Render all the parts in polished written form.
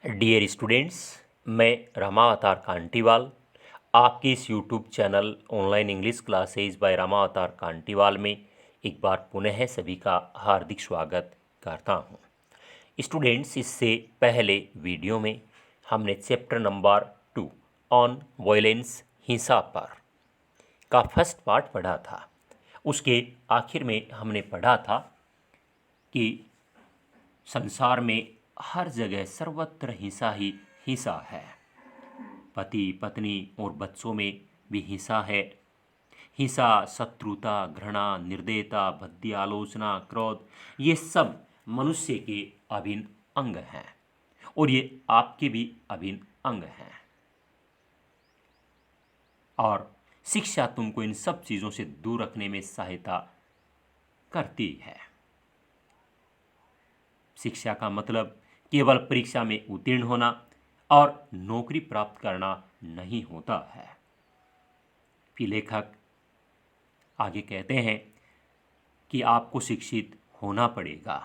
Dear students, मैं रमा अवतार कांटीवाल आपके इस YouTube channel online English classes by Rama Avtar Kantiwal में एक बार पुनः सभी का हार्दिक स्वागत करता हूं। स्टूडेंट्स, इससे पहले वीडियो में हमने चैप्टर नंबर 2 ऑन वायलेंस हिंसा पर का फर्स्ट पार्ट पढ़ा था। उसके आखिर में हमने पढ़ा था कि संसार में हर जगह सर्वत्र हिंसा ही हिंसा है। पति पत्नी और बच्चों में भी हिंसा है। हिंसा, शत्रुता, घृणा, निर्दयता, भद्दी आलोचना, क्रोध, ये सब मनुष्य के अभिन्न अंग हैं और ये आपके भी अभिन्न अंग हैं। और शिक्षा तुमको इन सब चीज़ों से दूर रखने में सहायता करती है। शिक्षा का मतलब केवल परीक्षा में उत्तीर्ण होना और नौकरी प्राप्त करना नहीं होता है। फिर लेखक आगे कहते हैं कि आपको शिक्षित होना पड़ेगा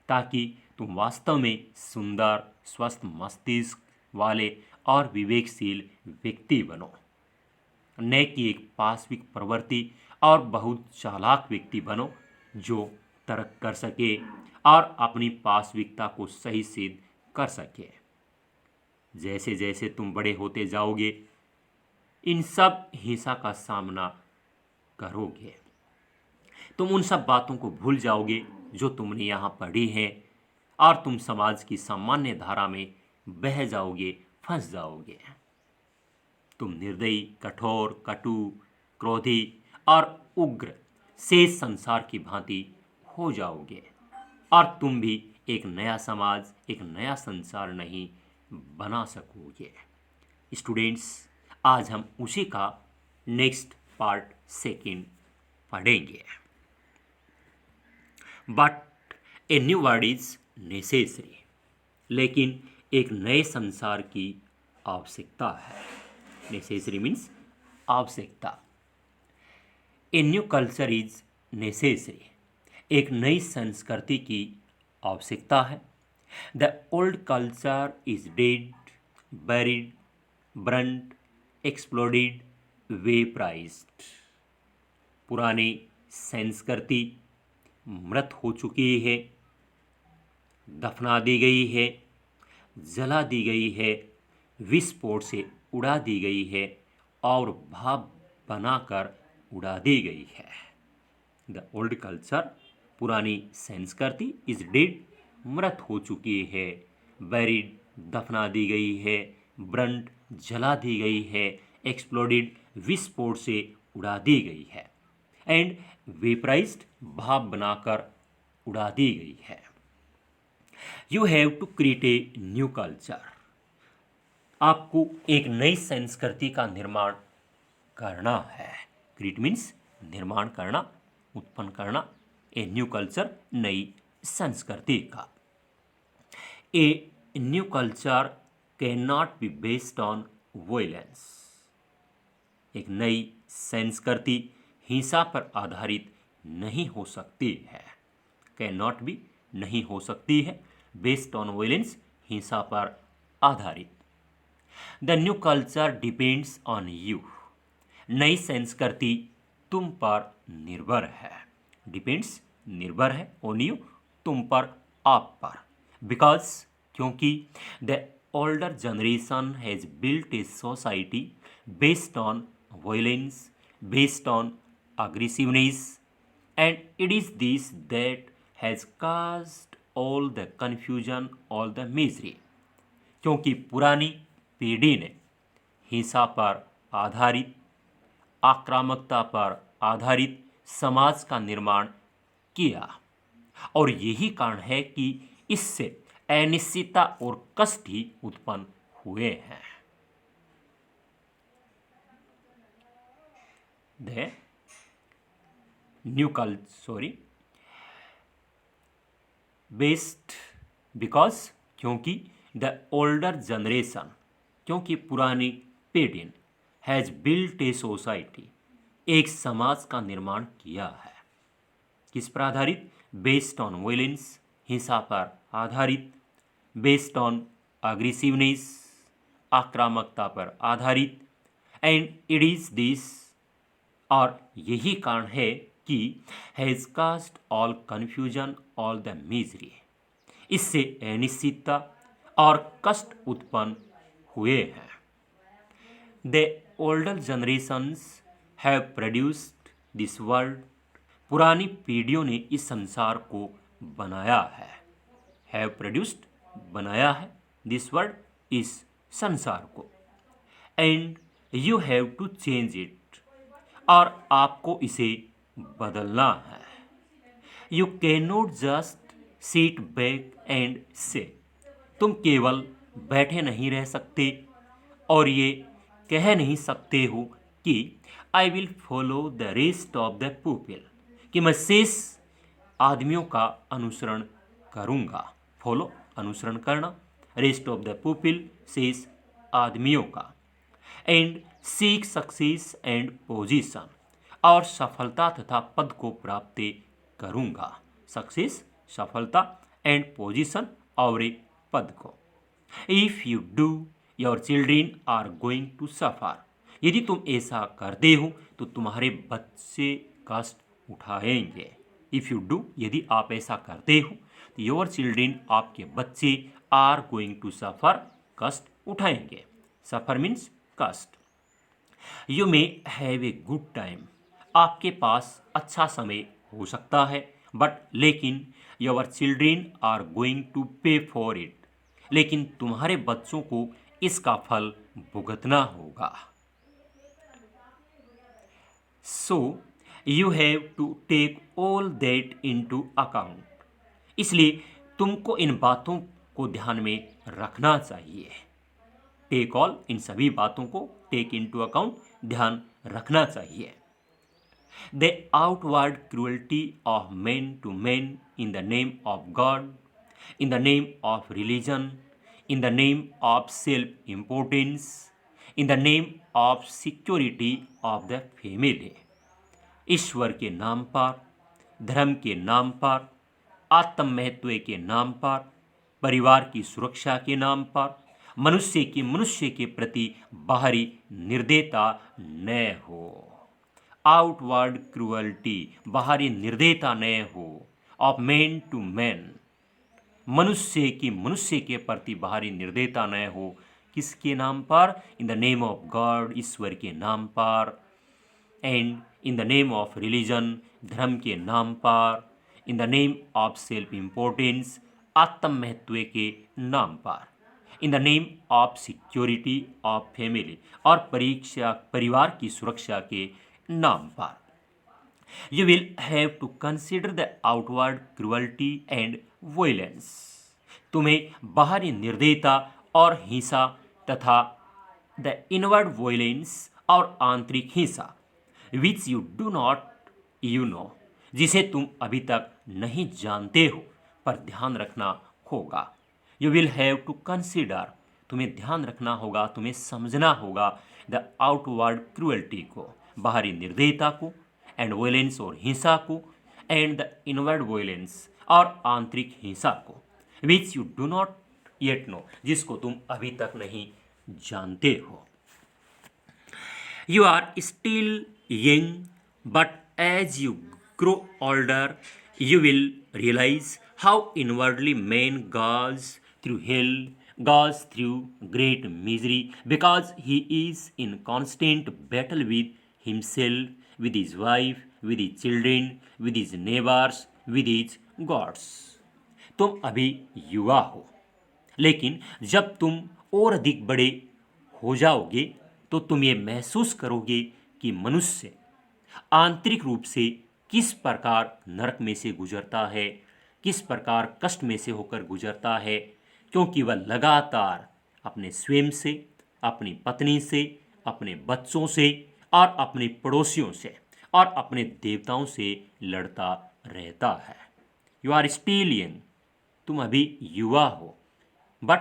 ताकि तुम वास्तव में सुंदर, स्वस्थ मस्तिष्क वाले और विवेकशील व्यक्ति बनो, न कि एक पाशविक प्रवृत्ति और बहुत चालाक व्यक्ति बनो जो तर्क कर सके और अपनी पाशविकता को सही सिद्ध कर सके। जैसे जैसे तुम बड़े होते जाओगे इन सब हिंसा का सामना करोगे। तुम उन सब बातों को भूल जाओगे जो तुमने यहाँ पढ़ी हैं और तुम समाज की सामान्य धारा में बह जाओगे, फंस जाओगे। तुम निर्दयी, कठोर, कटु, क्रोधी और उग्र शेष संसार की भांति हो जाओगे और तुम भी एक नया समाज, एक नया संसार नहीं बना सकोगे। स्टूडेंट्स, आज हम उसी का नेक्स्ट पार्ट सेकंड पढ़ेंगे। But a new word is necessary, लेकिन एक नए संसार की आवश्यकता है। नेसेसरी मीन्स आवश्यकता। ए न्यू कल्चर इज नेसेसरी, एक नई संस्कृति की आवश्यकता है। The old culture is dead, buried, burnt, exploded, vaporized। पुरानी संस्कृति मृत हो चुकी है, दफना दी गई है, जला दी गई है, विस्फोट से उड़ा दी गई है और भाप बनाकर उड़ा दी गई है। द ओल्ड कल्चर, पुरानी संस्कृति, इज डेड, मृत हो चुकी है, बैरिड, दफना दी गई है, ब्रंट, जला दी गई है, एक्सप्लोडेड, विस्फोट से उड़ा दी गई है, एंड वेपराइज्ड, भाप बनाकर उड़ा दी गई है। You have to create a new culture, आपको एक नई संस्कृति का निर्माण करना है। क्रिएट मीन्स निर्माण करना, उत्पन्न करना। ए न्यू कल्चर, नई संस्कृति का। ए new culture can not be based on violence, एक नई संस्कृति हिंसा पर आधारित नहीं हो सकती है। कैन नॉट बी, नहीं हो सकती है, बेस्ड ऑन वायलेंस, हिंसा पर आधारित। The new culture depends on you, नई संस्कृति तुम पर निर्भर है। डिपेंड्स, निर्भर है, ऑन यू, तुम पर, आप पर। बिकॉज, क्योंकि the older generation has built a society based on violence, based on aggressiveness, and it is this that has caused all the confusion, all the misery। क्योंकि पुरानी पीढ़ी ने हिंसा पर आधारित, आक्रामकता पर आधारित समाज का निर्माण किया और यही कारण है कि इससे अनिश्चितता और कष्ट ही उत्पन्न हुए हैं। The new culture based, because, क्योंकि द ओल्डर जनरेशन, क्योंकि पुरानी पीढ़ी ने हैज बिल्ट ए सोसाइटी, एक समाज का निर्माण किया है। किस पर आधारित? बेस्ड ऑन वायलेंस, हिंसा पर आधारित, बेस्ड ऑन अग्रेसिवनेस, आक्रामकता पर आधारित, एंड इट इज दिस, और यही कारण है कि has caused all confusion all the misery, इससे अनिश्चितता और कष्ट उत्पन्न हुए हैं। The older generations have produced this world, पुरानी पीढ़ियों ने इस संसार को बनाया है। हैव प्रोड्यूस्ड, बनाया है, दिस वर्ल्ड, इस संसार को, and you have to change it, और आपको इसे बदलना है। You can not just sit back and see, तुम केवल बैठे नहीं रह सकते और ये कह नहीं सकते हो कि I will follow the rest of the people, कि मैं शेष आदमियों का अनुसरण करूंगा। फॉलो, अनुसरण करना, रेस्ट ऑफ द पीपल, शेष आदमियों का, and seek success and position, और सफलता तथा पद को प्राप्त करूंगा। सक्सेस, सफलता, एंड पोजीशन, और एक पद को। If you do, your children are going to suffer, यदि तुम ऐसा करते हो तो तुम्हारे बच्चे कष्ट उठाएंगे। इफ यू डू, यदि आप ऐसा करते हो तो योर चिल्ड्रेन, आपके बच्चे, आर गोइंग टू सफर, कष्ट उठाएंगे। सफर मीन्स कष्ट। You may have a good time, आपके पास अच्छा समय हो सकता है, बट लेकिन your children are going to pay for it, लेकिन तुम्हारे बच्चों को इसका फल भुगतना होगा। So you have to take all that into account, इसलिए तुमको इन बातों को ध्यान में रखना चाहिए। टेक ऑल, इन सभी बातों को, टेक इनटू अकाउंट, ध्यान रखना चाहिए। The outward cruelty of man to man in the name of God, in the name of religion, in the name of self-importance, in the name of security of the family, ईश्वर के नाम पर, धर्म के नाम पर, आत्म महत्व के नाम पर, परिवार की सुरक्षा के नाम पर, मनुष्य के प्रति बाहरी निर्दयता न हो। आउटवर्ड क्रूअल्टी, बाहरी निर्दयता न हो, ऑफ मैन टू मैन, मनुष्य के प्रति बाहरी निर्दयता न हो। किसके नाम पर? In the name of god, ईश्वर के नाम पर, and in the name of religion, धर्म के नाम पर, in the name of self importance, आत्म महत्व के नाम पर, in the name of security of family, और परिवार की सुरक्षा के नाम पर। You will have to consider the outward cruelty and violence. तुम्हें बाहरी निर्दयता और हिंसा तथा the inward violence और आंतरिक हिंसा, which you do not know, जिसे तुम अभी तक नहीं जानते हो, पर ध्यान रखना होगा। You will have to consider, तुम्हें ध्यान रखना होगा, तुम्हें समझना होगा the outward cruelty को, बाहरी निर्दयता को, एंड वायलेंस और हिंसा को, एंड द इनवर्ड वायलेंस और आंतरिक हिंसा को, which you do not yet know, जिसको तुम अभी तक नहीं जानते हो। You are still young, but as you grow older you will realise how inwardly man goes through hell, goes through great misery, because he is in constant battle with himself, with his wife, with his children, with his neighbors, with his gods. तुम अभी युवा हो, लेकिन जब तुम और अधिक बड़े हो जाओगे तो तुम ये महसूस करोगे कि मनुष्य आंतरिक रूप से किस प्रकार नरक में से गुजरता है, किस प्रकार कष्ट में से होकर गुजरता है, क्योंकि वह लगातार अपने स्वयं से, अपनी पत्नी से, अपने बच्चों से और अपने पड़ोसियों से और अपने देवताओं से लड़ता रहता है। यू आर स्टिल यंग, तुम अभी युवा हो, बट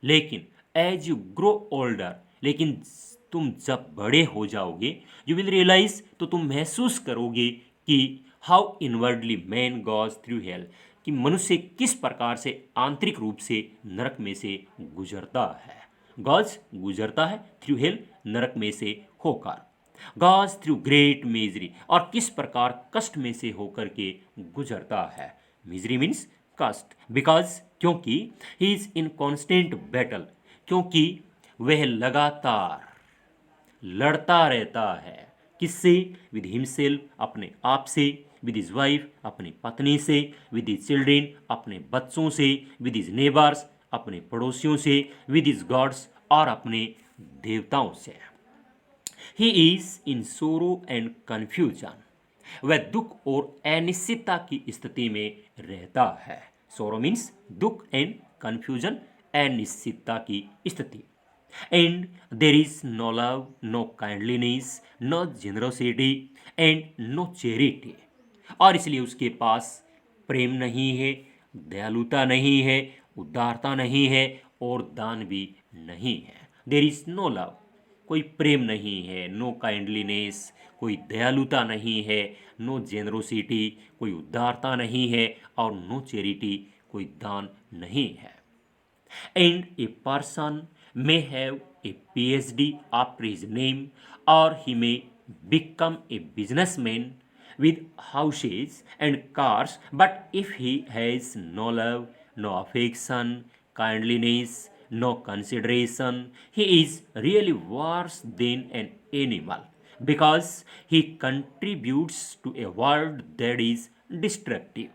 लेकिन एज यू ग्रो ओल्डर, लेकिन तुम जब बड़े हो जाओगे, यू विल रियलाइज, तो तुम महसूस करोगे कि how inwardly man goes through hell, कि मनुष्य किस प्रकार से आंतरिक रूप से नरक में से गुजरता है। गॉड्स गुजरता है थ्रू हेल, नरक में से होकर। गॉड्स थ्रू ग्रेट मिजरी, और किस प्रकार कष्ट में से होकर के गुजरता है। मिजरी मीन्स कष्ट, बिकॉज क्योंकि he is in constant battle, क्योंकि वह लगातार लड़ता रहता है। किससे? विद हिमसेल्फ, अपने आप से, विद हिज वाइफ, अपनी पत्नी से, विद हिज चिल्ड्रेन, अपने बच्चों से, विद हिज नेबर्स, अपने पड़ोसियों से, विद हिज गॉड्स, और अपने देवताओं से। He is in sorrow and confusion, वह दुख और अनिश्चितता की स्थिति में रहता है। सोरो मीन्स दुख, एंड कन्फ्यूजन अनिश्चितता की स्थिति। And there is no love, no kindliness, no generosity and no charity, और इसलिए उसके पास प्रेम नहीं है, दयालुता नहीं है, उदारता नहीं है, और दान भी नहीं है। देर इज नो लव, कोई प्रेम नहीं है, नो काइंडलीनेस, कोई दयालुता नहीं है, नो जेनरोसिटी, कोई उदारता नहीं है, और नो चैरिटी, कोई दान नहीं है। And a person may have a PhD after his name, or he may become a businessman with houses and cars, but if he has no love, no affection, kindliness, no consideration, he is really worse than an animal, because he contributes to a world that is destructive.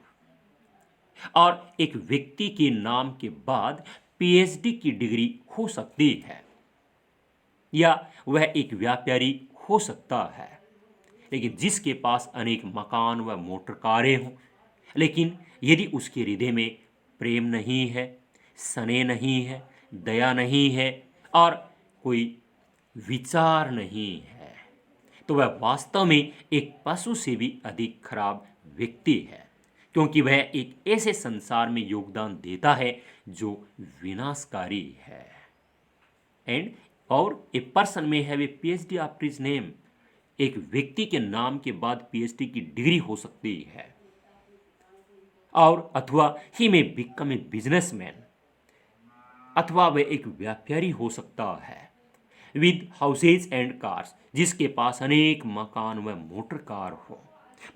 और एक व्यक्ति के नाम के बाद PhD की degree हो सकती है, या वह एक व्यापारी हो सकता है, लेकिन जिसके पास अनेक मकान व मोटर कारें हों, लेकिन यदि उसके हृदय में प्रेम नहीं है, स्नेह नहीं है, दया नहीं है, और कोई विचार नहीं है, तो वह वास्तव में एक पशु से भी अधिक खराब व्यक्ति है, क्योंकि वह एक ऐसे संसार में योगदान देता है जो विनाशकारी है। एंड और ए पर्सन में have a PhD after his name, एक व्यक्ति के नाम के बाद पीएचडी की डिग्री हो सकती है, और अथवा ही में बिकम ए बिजनेसमैन, अथवा वह एक व्यापारी हो सकता है, विद हाउसेज एंड कार्स, जिसके पास अनेक मकान व मोटर कार हो।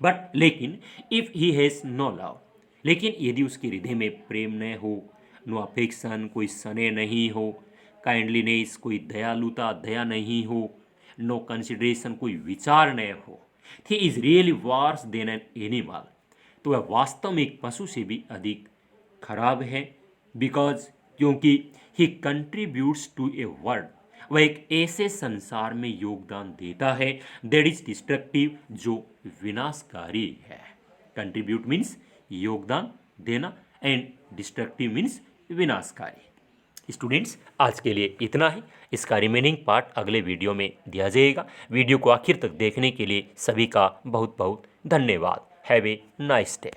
बट लेकिन if he has no love, लेकिन यदि उसके हृदय में प्रेम न हो, नो अफेक्शन, कोई स्नेह नहीं हो, काइंडलीनेस, कोई दयालुता, दया नहीं हो, नो कंसिडरेशन, कोई विचार न हो, he is really worse than an animal, तो वह वास्तव में एक पशु से भी अधिक खराब है। बिकॉज क्योंकि ही कंट्रीब्यूट्स टू ए वर्ल्ड, वह एक ऐसे संसार में योगदान देता है दैट इज डिस्ट्रक्टिव, जो विनाशकारी है। कंट्रीब्यूट मीन्स योगदान देना, एंड डिस्ट्रक्टिव मीन्स विनाशकारी। स्टूडेंट्स, आज के लिए इतना ही। इसका रिमेनिंग पार्ट अगले वीडियो में दिया जाएगा। वीडियो को आखिर तक देखने के लिए सभी का बहुत बहुत धन्यवाद। Have a nice day.